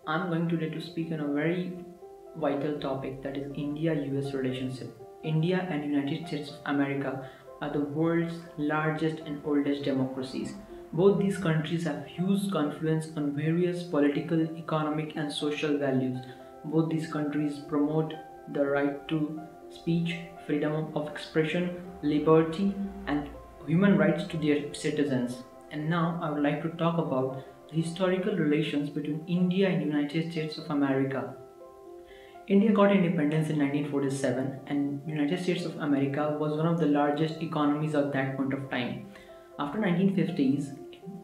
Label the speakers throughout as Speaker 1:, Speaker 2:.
Speaker 1: I'm going today to speak on a very vital topic, that is India-US relationship. India and United States of America are the world's largest and oldest democracies. Both these countries have huge confluence on various political, economic and social values. Both these countries promote the right to speech, freedom of expression, liberty and human rights to their citizens. And now I would like to talk about the historical relations between India and United States of America. India got independence in 1947 and United States of America was one of the largest economies at that point of time. After 1950s,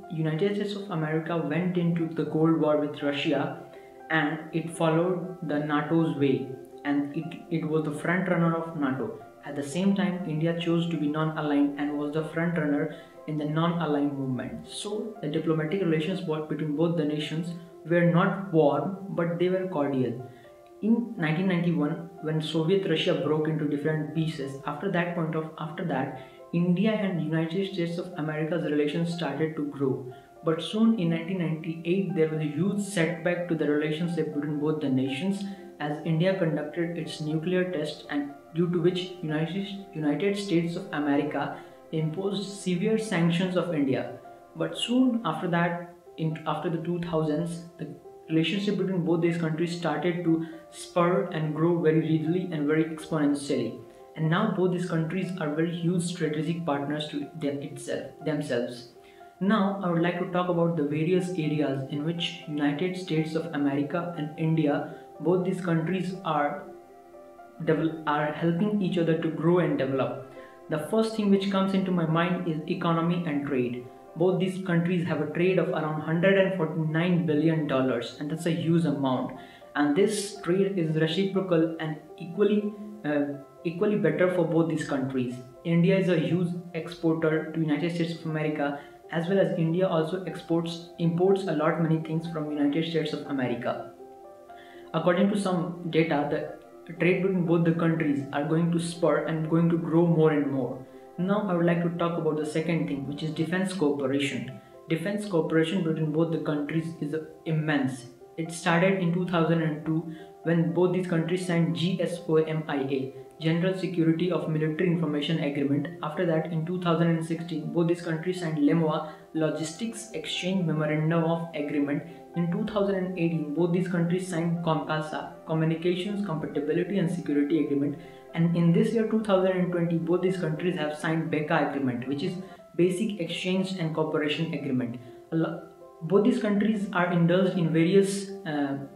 Speaker 1: United States of America went into the Cold War with Russia and it followed the NATO's way, and it was the front runner of NATO. At the same time, India chose to be non-aligned and was the front runner in the non-aligned movement. So the diplomatic relations between both the nations were not warm, but they were cordial. In 1991, when Soviet Russia broke into different pieces, after that, India and United States of America's relations started to grow. But soon in 1998, there was a huge setback to the relationship between both the nations as India conducted its nuclear test, and due to which United States of America imposed severe sanctions of India. But soon after that, after the 2000s, the relationship between both these countries started to spur and grow very readily and very exponentially. And now both these countries are very huge strategic partners to themselves. Now I would like to talk about the various areas in which United States of America and India, both these countries are helping each other to grow and develop. The first thing which comes into my mind is economy and trade. Both these countries have a trade of around $149 billion, and that's a huge amount. And this trade is reciprocal and equally better for both these countries. India is a huge exporter to United States of America, as well as India also imports a lot many things from United States of America. According to some data, the trade between both the countries are going to spur and going to grow more and more. Now I would like to talk about the second thing, which is defense cooperation. Defense cooperation between both the countries is immense. It started in 2002 when both these countries signed GSOMIA, General Security of Military Information Agreement. After that, in 2016, both these countries signed LEMUA, Logistics Exchange Memorandum of Agreement. In 2018, both these countries signed COMCASA, Communications Compatibility and Security Agreement. And in this year 2020, both these countries have signed BECA Agreement, which is Basic Exchange and Cooperation Agreement. Both these countries are indulged in various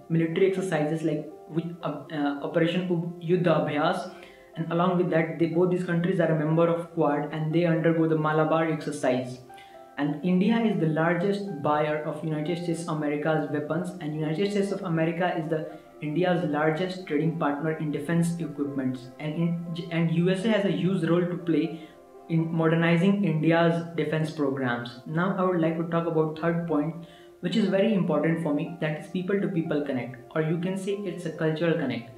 Speaker 1: military exercises like Operation Yuddha Abhyas, and along with that, both these countries are a member of Quad and they undergo the Malabar exercise. And India is the largest buyer of United States of America's weapons, and United States of America is India's largest trading partner in defense equipments. And USA has a huge role to play in modernizing India's defense programs. Now I would like to talk about third point, which is very important for me, that is people to people connect, or you can say it's a cultural connect.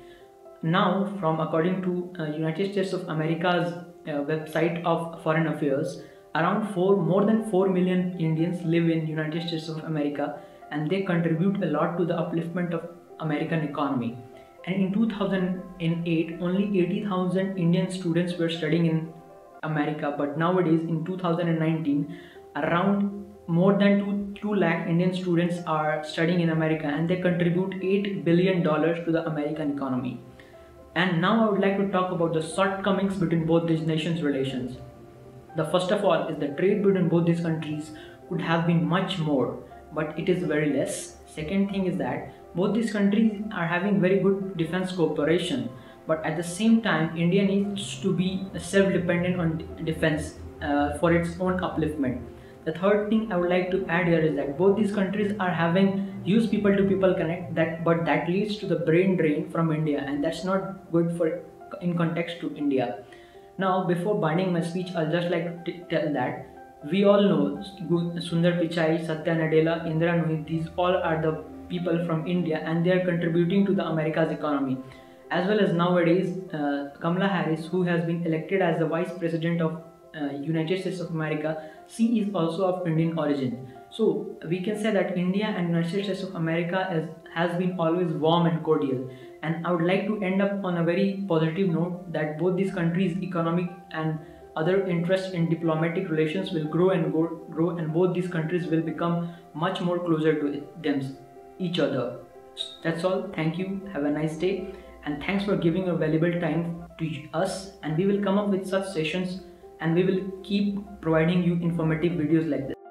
Speaker 1: Now, according to United States of America's website of Foreign Affairs, more than 4 million Indians live in United States of America, and they contribute a lot to the upliftment of American economy. And in 2008, only 80,000 Indian students were studying in America, but nowadays in 2019, around more than 2 lakh Indian students are studying in America, and they contribute $8 billion to the American economy. And now I would like to talk about the shortcomings between both these nations' relations. The first of all is the trade between both these countries could have been much more, but it is very less. Second thing is that both these countries are having very good defense cooperation, but at the same time, India needs to be self-dependent on defense for its own upliftment. The third thing I would like to add here is that both these countries are having huge people-to-people connect, but that leads to the brain drain from India, and that's not good in context to India. Now, before binding my speech, I'll just like to tell that we all know Sundar Pichai, Satya Nadella, Indira Nooyi, these all are the people from India, and they are contributing to the America's economy. As well as nowadays, Kamala Harris, who has been elected as the Vice President of United States of America, she is also of Indian origin. So we can say that India and United States of America has been always warm and cordial, and I would like to end up on a very positive note that both these countries' economic and other interests in diplomatic relations will grow and both these countries will become much more closer to each other. That's all. Thank you. Have a nice day, and thanks for giving your valuable time to us. And we will come up with such sessions, and we will keep providing you informative videos like this.